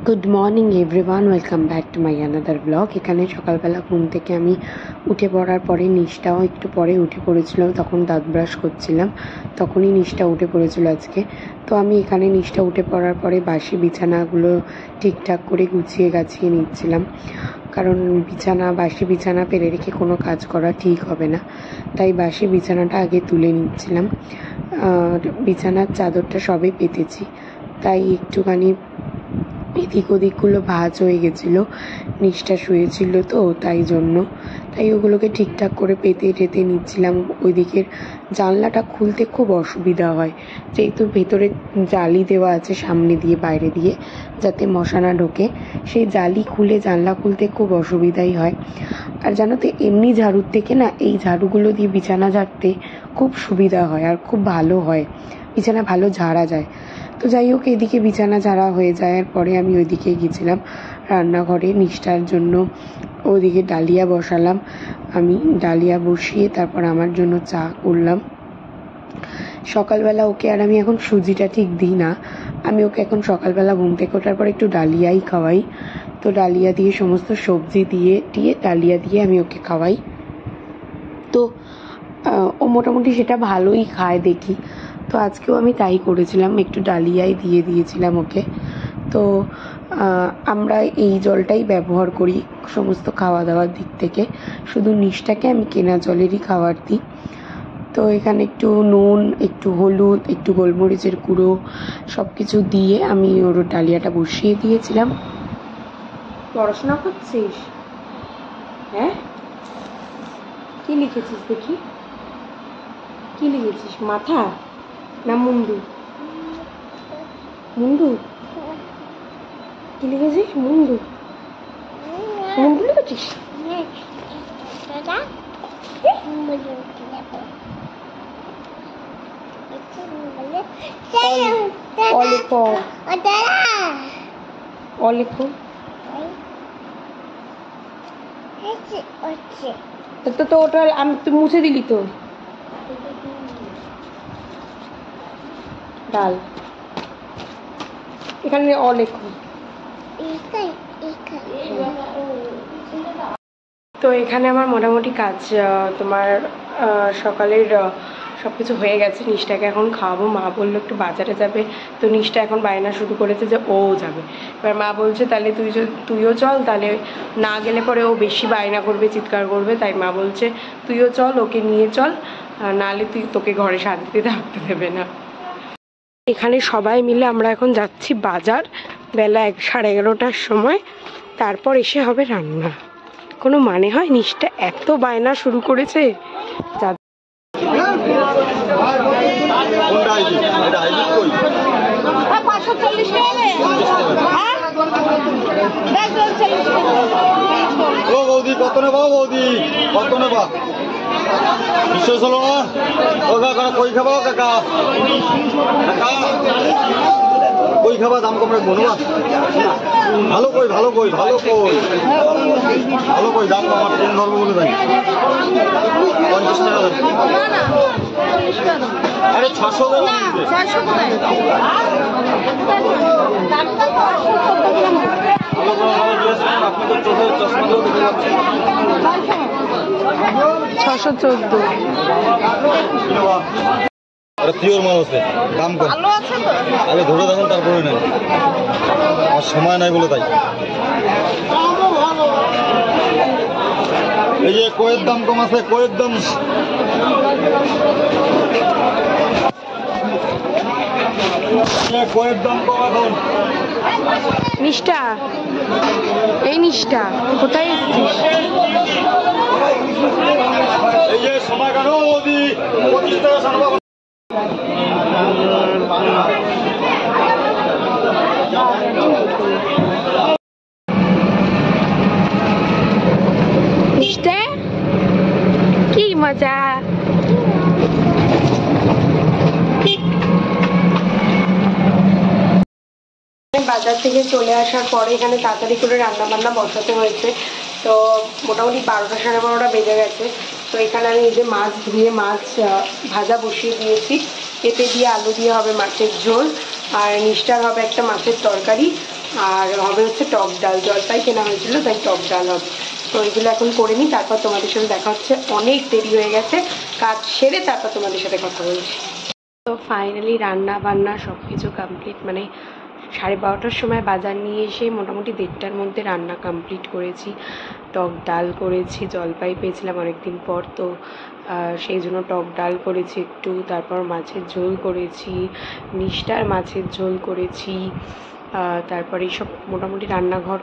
Good morning everyone, welcome back to my another blog. এখানে সকালবেলা ঘুম থেকে আমি উঠে পড়ার পরে নিশটাও একটু পরে উঠে পড়েছিল, তখন দাঁত ব্রাশ করছিলাম, তখনই নিশটা উঠে পড়েছিল আজকে। তো আমি এখানে নিশটা উঠে পড়ার পরে বাসি বিছানাগুলো ঠিকঠাক করে গুছিয়ে গাছিয়ে নিচ্ছিলাম, কারণ বাসি বিছানা পেরে রেখে কোনো কাজ করা ঠিক হবে না, তাই বাসি বিছানাটা আগে তুলে নিচ্ছিলাম। বিছানার চাদরটা সবে পেতেছি, তাই একটুখানি এদিক ওদিকগুলো ভাঁজ হয়ে গেছিলো, নিচটা শুয়েছিল তো তাই ওগুলোকে ঠিকঠাক করে পেতে টেতে নিচ্ছিলাম। ওইদিকের জানলাটা খুলতে খুব অসুবিধা হয়, যেহেতু ভেতরে জালি দেওয়া আছে সামনে দিয়ে বাইরে দিয়ে, যাতে মশা না ঢোকে। সেই জালি খুলে জানলা খুলতে খুব অসুবিধাই হয়। আর জানো তো, এমনি ঝাড়ুর থেকে না এই ঝাড়ুগুলো দিয়ে বিছানা ঝাড়তে খুব সুবিধা হয় আর খুব ভালো হয়, বিছানা ভালো ঝাড়া যায়। তো যাই হোক, এদিকে বিছানা ঝাড়া হয়ে যাওয়ার পরে আমি ওইদিকে গেছিলাম রান্নাঘরে নিষ্ঠার জন্য। ওইদিকে ডালিয়া বসালাম, আমি ডালিয়া বসিয়ে তারপর আমার জন্য চা করলাম। সকালবেলা ওকে আর আমি এখন সুজিটা ঠিক দিই না, আমি ওকে এখন সকালবেলা ঘুম থেকে ওঠার পর একটু ডালিয়াই খাওয়াই। তো ডালিয়া দিয়ে সমস্ত সবজি দিয়ে ডালিয়া দিয়ে আমি ওকে খাওয়াই। তো ও মোটামুটি সেটা ভালোই খায় দেখি। তো আজকেও আমি তাই করেছিলাম, একটু ডালিয়াই দিয়ে দিয়েছিলাম ওকে। তো আমরা এই জলটাই ব্যবহার করি সমস্ত খাওয়া দাওয়ার দিক থেকে, শুধু নিশটাকে আমি কেনা জলেরই খাবার দিই। তো এখানে একটু নুন, একটু হলুদ, একটু গোলমরিচের গুঁড়ো সব কিছু দিয়ে আমি ওর ডালিয়াটা বসিয়ে দিয়েছিলাম। পড়াশোনা করছিস? হ্যাঁ, কি লিখেছিস দেখি? কি লিখেছিস, মাথা না মুন্ডু? মুন্ডু? কি লিখেছিস? মুন্ডু মুন্ডু লিখেছিস? তো ওটা আমি তুই মুছে দিলি তো ডাল, এখানে অলেখো। তো এখানে আমার মোটামুটি কাজ তোমার সকালের সব কিছু হয়ে গেছে। নিশটাকে এখন খাওয়াবো, মা বললো একটু বাজারে যাবে, তো নিশটা এখন বায়না শুরু করেছে যে ও যাবে। এবার মা বলছে তাহলে তুইও চল, তাহলে না গেলে পরে ও বেশি বায়না করবে, চিৎকার করবে, তাই মা বলছে তুইও চল, ওকে নিয়ে চল, নাহলে তোকে ঘরে শান্তিতে থাকতে দেবে না। এখানে সবাই মিলে আমরা এখন যাচ্ছি বাজার, বেলা 11:30টার সময়, তারপর এসে হবে রান্না। কোনো মানে হয়? নিশটা এত বায়না শুরু করেছে। বৌদি কত নেবা? বৌদি কত নেবা? বিশ্বাস হলো না? ও কাকা কই খাবা? কাকা কই খাবা? দাম কম রাখবো না? ভালো কই ভালো কই ভালো কই ভালো কই দাম আমার কোন ধর্ম বলে তাই 50 টাকা। আরে 600 টাকা। আপনি তো চোখের চশমা দিয়েও দেখে যাচ্ছেন। 614। পিওর মাল আছে, দাম কম, আগে ধরে দেখেন তারপরে নেন, আর সময় নাই বলে তাই। এই যে কয়ের দাম কম আছে, কয়ের দাম কম এখন। নিষ্ঠা, এই নিষ্ঠা কোথায় এসছিস? এই যে সময় কেন 25 টাকা। নিষ্ঠা কি মজা! বাজার থেকে চলে আসার পরে এখানে তাড়াতাড়ি করে রান্না বান্না বসাতে হয়েছে, তো মোটামুটি 12টা সাড়ে 12টা বেজে গেছে। তো এখানে আমি এই যে মাছ ধুয়ে মাছ ভাজা বসিয়ে দিয়েছি। পেঁপে দিয়ে আলু দিয়ে হবে মাছের ঝোল, আর নিষ্ঠার হবে একটা মাছের তরকারি, আর হবে হচ্ছে টক ডাল। জলপাই কেনা হয়েছিল তাই টক ডাল হবে। তো এগুলো এখন করে নিই, তারপর তোমাদের সাথে দেখা হচ্ছে। অনেক দেরি হয়ে গেছে, কাজ সেরে তারপর তোমাদের সাথে কথা বলছি। তো ফাইনালি রান্না বান্না সব কিছু কমপ্লিট, মানে 12:30টার সময় বাজার নিয়ে এসে মোটামুটি 1:30টার মধ্যে রান্না কমপ্লিট করেছি। টক ডাল করেছি, জলপাই পেয়েছিলাম অনেকদিন পর, তো সেই জন্য টক ডাল করেছি একটু, তারপর মাছের ঝোল করেছি, নিষ্ঠার মাছের ঝোল করেছি, তারপর এইসব মোটামুটি রান্নাঘর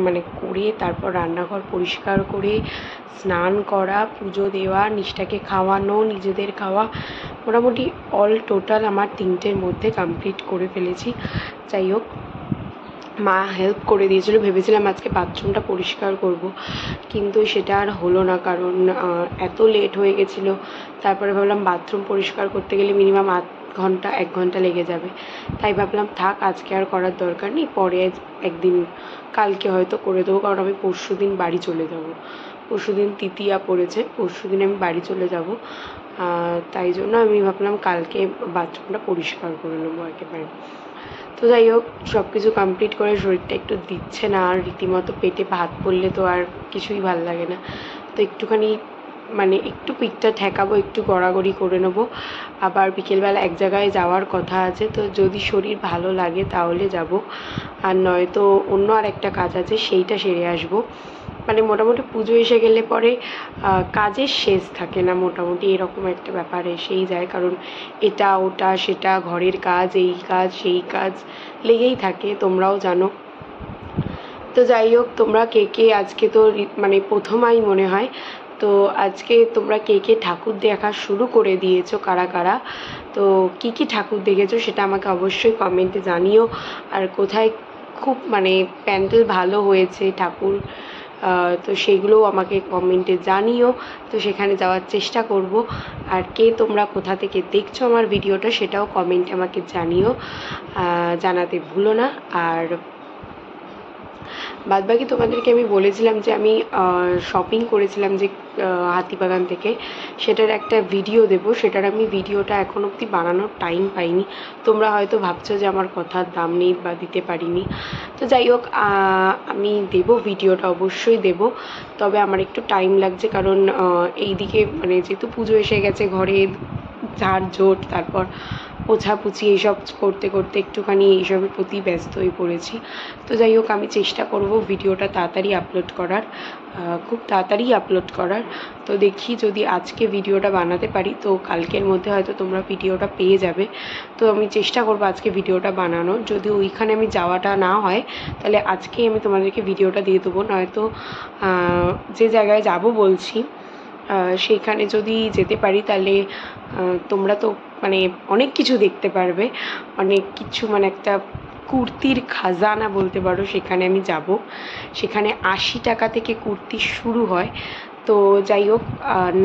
মানে করে, তারপর রান্নাঘর পরিষ্কার করে স্নান করা, পুজো দেওয়া, নিষ্ঠাকে খাওয়ানো, নিজেদের খাওয়া, মোটামুটি অল টোটাল আমার 3টের মধ্যে কমপ্লিট করে ফেলেছি। যাই হোক, মা হেল্প করে দিয়েছিল। ভেবেছিলাম আজকে বাথরুমটা পরিষ্কার করব, কিন্তু সেটা আর হলো না, কারণ এত লেট হয়ে গেছিলো। তারপরে ভাবলাম বাথরুম পরিষ্কার করতে গেলে মিনিমাম 1 ঘন্টা লেগে যাবে, তাই ভাবলাম থাক, আজকে আর করার দরকার নেই, পরে একদিন কালকে হয়তো করে দেবো, কারণ আমি পরশুদিন বাড়ি চলে যাব। পরশুদিন তৃতীয়া পড়েছে, পরশুদিন আমি বাড়ি চলে যাব, তাই জন্য আমি ভাবলাম কালকে বাথরুমটা পরিষ্কার করে নেবো একেবারে। তো যাই হোক, সব কিছু কমপ্লিট করে শরীরটা একটু দিচ্ছে না, আর রীতিমতো পেটে ভাত পড়লে তো আর কিছুই ভাল লাগে না। তো একটুখানি মানে একটু পিঠটা ঠেকাবো, একটু গড়াগড়ি করে নেবো। আবার বিকেলবেলা এক জায়গায় যাওয়ার কথা আছে, তো যদি শরীর ভালো লাগে তাহলে যাব, আর নয়তো অন্য আর একটা কাজ আছে, সেইটা সেরে আসবো। মানে মোটামুটি পুজো এসে গেলে পরে কাজের শেষ থাকে না, মোটামুটি এরকম একটা ব্যাপার এসেই যায়, কারণ এটা ওটা সেটা, ঘরের কাজ, এই কাজ সেই কাজ লেগেই থাকে, তোমরাও জানো। তো যাই হোক, তোমরা কে কে আজকে তো মানে প্রথমাই মনে হয়, তো আজকে তোমরা কে কে ঠাকুর দেখা শুরু করে দিয়েছো, কারা কারা, তো কি কি ঠাকুর দেখেছো সেটা আমাকে অবশ্যই কমেন্টে জানিও। আর কোথায় খুব মানে প্যান্ডেল ভালো হয়েছে ঠাকুর, তো সেগুলোও আমাকে কমেন্টে জানিও, তো সেখানে যাওয়ার চেষ্টা করব। আর কে তোমরা কোথা থেকে দেখছো আমার ভিডিওটা সেটাও কমেন্টে আমাকে জানিও, জানাতে ভুলো না। আর বাদবাকি তোমাদেরকে আমি বলেছিলাম যে আমি শপিং করেছিলাম যে হাতিবাগান থেকে, সেটার একটা ভিডিও দেব, সেটার আমি ভিডিওটা এখন অবধি বানানোর টাইম পাইনি। তোমরা হয়তো ভাবছো যে আমার কথার দাম নেই বা দিতে পারিনি, তো যাই হোক, আমি দেব ভিডিওটা, অবশ্যই দেব, তবে আমার একটু টাইম লাগছে, কারণ এইদিকে মানে যেহেতু পুজো এসে গেছে, ঘরে ঝাড়ঝোট, তারপর পোছাপুছি এইসব করতে করতে একটুখানি এইসবের প্রতি ব্যস্ত হয়ে পড়েছি। তো যাই হোক, আমি চেষ্টা করব ভিডিওটা তাড়াতাড়ি আপলোড করার, খুব তাড়াতাড়ি আপলোড করার। তো দেখি যদি আজকে ভিডিওটা বানাতে পারি তো কালকের মধ্যে হয়তো তোমরা ভিডিওটা পেয়ে যাবে। তো আমি চেষ্টা করব আজকে ভিডিওটা বানানোর, যদি ওইখানে আমি যাওয়াটা না হয় তাহলে আজকেই আমি তোমাদেরকে ভিডিওটা দিয়ে দেবো, নয়তো যে জায়গায় যাব বলছি সেইখানে যদি যেতে পারি তাহলে তোমরা তো মানে অনেক কিছু দেখতে পারবে, অনেক কিছু, মানে একটা কুর্তির খাজানা বলতে পারো, সেখানে আমি যাব। সেখানে 80 টাকা থেকে কুর্তি শুরু হয়। তো যাই হোক,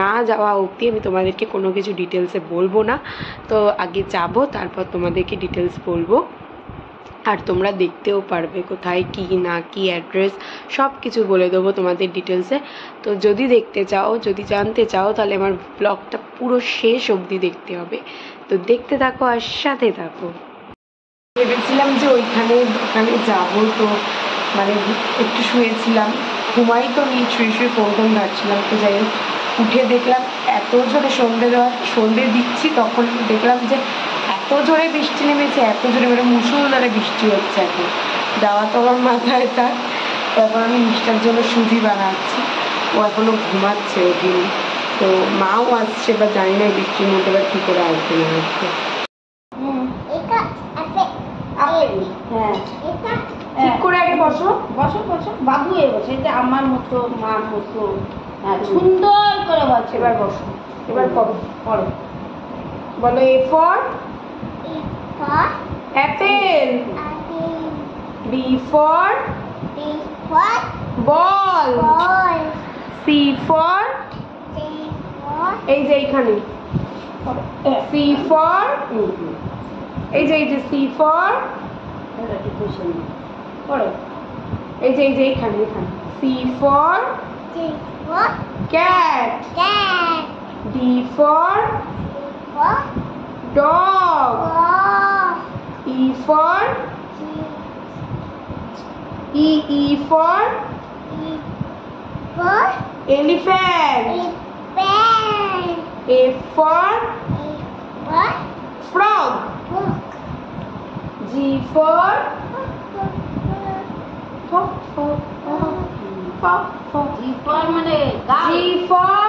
না যাওয়া অবধি আমি তোমাদেরকে কোনো কিছু ডিটেলসে বলবো না, তো আগে যাব তারপর তোমাদেরকে ডিটেলস বলবো, আর তোমরা দেখতেও পারবে কোথায় কি না কি অ্যাড্রেস সব কিছু বলে দেবো তোমাদের ডিটেলসে। তো যদি দেখতে চাও, যদি জানতে চাও, তাহলে আমার ব্লগটা পুরো শেষ অবধি দেখতে হবে। তো দেখতে থাকো আর সাথে থাকো। ভেবেছিলাম যে ওইখানে দোকানে যাবো, তো মানে একটু শুয়েছিলাম, ঘুমাই তো নি, শুয়ে শুয়ে ফোন ঘাটছিলাম। তো যাই হোক, উঠে দেখলাম এত জোরে সন্ধে দিচ্ছি, তখন দেখলাম যে এত জোরে বৃষ্টি নেমেছে, এত জোরে মানে মুষলধারে বৃষ্টি হচ্ছে। এখন যাওয়া তো আমার মাথায় থাক, তারপর আমি নিষ্ঠার জন্য সুজি বানাচ্ছি, ও এখনও ঘুমাচ্ছে, ওদিন তো মাও আসছে, বা জানি না বৃষ্টির মধ্যে বা কী করে আসবে না আসবে। হ্যাঁ, ঠিক করে আগে বসো বসো বসো, বাবু এ বসে, এটা আমার মতো মার মতো সুন্দর করে বসে। এবার বসো, এবার পড়ো পড়ো, বলো A for apple, B for ball, C for, এই যে এইখানে সি ফর, এই যে সি ফর, পড়ো, এই যে এইখানে C for cat. D for dog. E for for elephant. F for frog. G for G for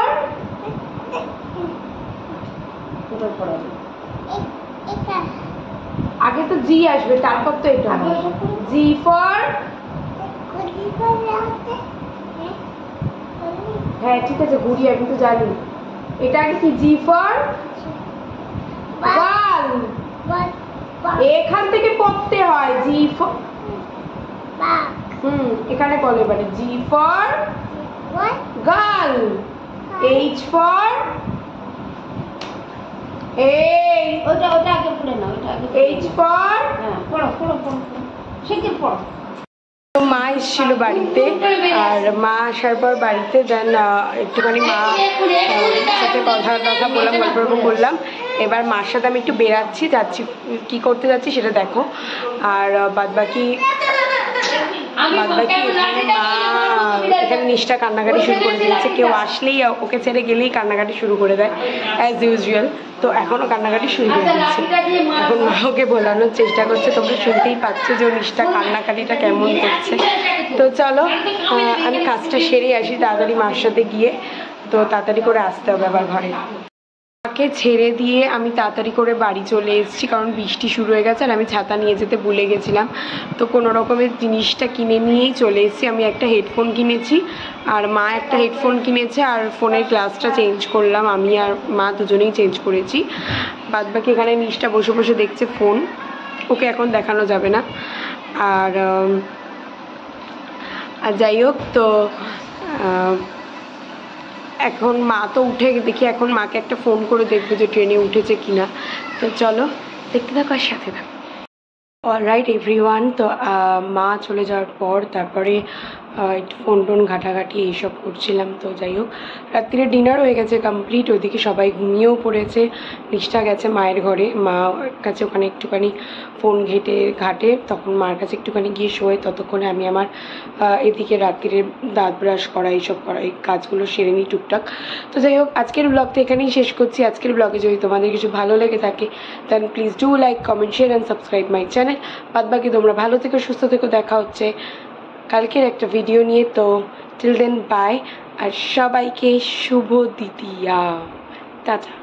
আগে তো জি আসবে, তারপর তো এটা জি ফর, হ্যাঁ ঠিক আছে ঘুরি, আমি তো জানি এটা আগে কি, জি ফর গার্ল, এখান থেকে পড়তে হয় জি ফর, এখানে বলে এবারে G for girl, H for ওটা আগে পড়ে না, ওটা আগে এইচ ফর, হ্যাঁ পড়ো শিগগির পড়ো। মা এসেছিল বাড়িতে, আর মা আসার পর বাড়িতে দেন একটুখানি মা সাথে কথা বললাম, গল্প করলাম। এবার মার সাথে আমি একটু যাচ্ছি কি করতে যাচ্ছি সেটা দেখো। আর বাদবাকি এখানে নিষ্ঠা কান্নাকাটি শুরু করে দিয়েছে, কেউ আসলেই ওকে ছেড়ে গেলেই কান্নাকাটি শুরু করে দেয় অ্যাজ ইউজুয়াল। তো এখনও কান্নাকাটি শুরু করে দিচ্ছে। এখন মা ওকে বোলানোর চেষ্টা করছে, তোমরা শুনতেই পাচ্ছ যে ও নিষ্ঠা কান্নাকাটিটা কেমন করছে। তো চলো আমি কাজটা সেরে আসি তাড়াতাড়ি মার সাথে গিয়ে, তো তাড়াতাড়ি করে আসতে হবে আবার ঘরে। মাকে ছেড়ে দিয়ে আমি তাড়াতাড়ি করে বাড়ি চলে এসেছি, কারণ বৃষ্টি শুরু হয়ে গেছে আর আমি ছাতা নিয়ে যেতে ভুলে গেছিলাম। তো কোনো রকমের জিনিসটা কিনে নিয়েই চলে এসেছি। আমি একটা হেডফোন কিনেছি আর মা একটা হেডফোন কিনেছে, আর ফোনের গ্লাসটা চেঞ্জ করলাম, আমি আর মা দুজনেই চেঞ্জ করেছি। বাদবাকি এখানে নিষ্ঠা বসে বসে দেখছে ফোন, ওকে এখন দেখানো যাবে না। আর যাই হোক, তো এখন মা তো উঠে, দেখি এখন মাকে একটা ফোন করে দেখবো যে ট্রেনে উঠেছে কিনা। তো চলো দেখতে থাকো আর সাথে থাকো। অলরাইট এভরিওয়ান, তো মা চলে যাওয়ার পর তারপরে একটু ফোন টোন ঘাটাঘাটি এইসব করছিলাম। তো যাই হোক, রাত্রিরে ডিনার হয়ে গেছে কমপ্লিট, ওইদিকে সবাই ঘুমিয়েও পড়েছে। নিষ্ঠা গেছে মায়ের ঘরে, মা কাছে ওখানে একটুখানি ফোন ঘাটে, তখন মার কাছে একটুখানি গিয়ে শোয়। ততক্ষণে আমি আমার এদিকে রাত্রিরে দাঁত ব্রাশ করা এইসব করা এই কাজগুলো সেরে নিই টুকটাক। তো যাই হোক, আজকের ব্লগটা এখানেই শেষ করছি। আজকের ব্লগে যদি তোমাদের কিছু ভালো লেগে থাকে then please do like, comment, share and subscribe my channel. বাদবাকি তোমরা ভালো থেকো, সুস্থ থেকো, দেখা হচ্ছে কালকের একটা ভিডিও নিয়ে। তো টিল দেন বাই, আর সবাইকে শুভ দ্বিতীয়া, টাটা।